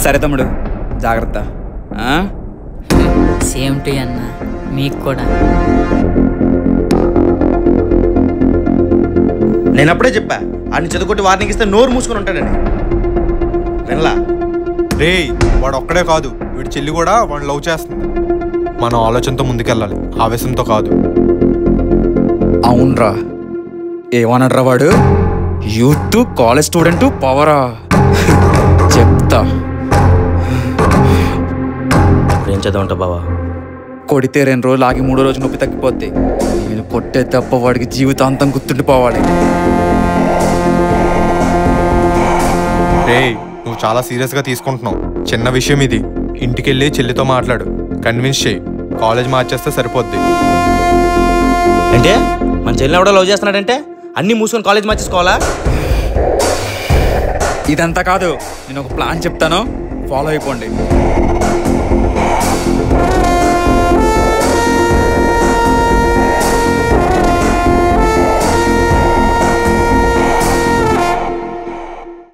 సరే తమ్ముడు, జాగ్రత్త. సేమ్ టు అన్న, మీకు కూడా. నేను అప్పుడే చెప్పా, ఆడిని చదువుకొట్టి వార్నింగ్ ఇస్తే నోరు మూసుకొని ఉంటాడని. వినలా? రేయ్, వాడు ఒక్కడే కాదు, వీడి చెల్లి కూడా వాడిని లవ్ చేస్తుంది. మనం ఆలోచనతో ముందుకెళ్ళాలి, ఆవేశంతో కాదు. అవునరా, ఏమన్నాడ్రా వాడు? యూత్, కాలేజ్ స్టూడెంట్, పవరా? చెప్తా. ఏం చదవంటా బావా? కొడితే 2 రోజులు ఆగి 3వ రోజు నొప్పి తగ్గిపోద్ది. నేను కొట్టే తప్ప వాడికి జీవితాంతం గుర్తుండిపోవాలి. రేయ్, నువ్వు చాలా సీరియస్గా తీసుకుంటున్నావు. చిన్న విషయం ఇది. ఇంటికెళ్ళి చెల్లితో మాట్లాడు, కన్విన్స్ చేయి. కాలేజ్ మార్చేస్తే సరిపోద్ది. అంటే మన చెల్లిని ఎవడో లవ్ చేస్తున్నాడంటే అన్నీ మూసుకొని కాలేజ్ మార్చేసుకోవాలా? ఇదంతా కాదు, నేను ఒక ప్లాన్ చెప్తాను, ఫాలో అయిపోండి.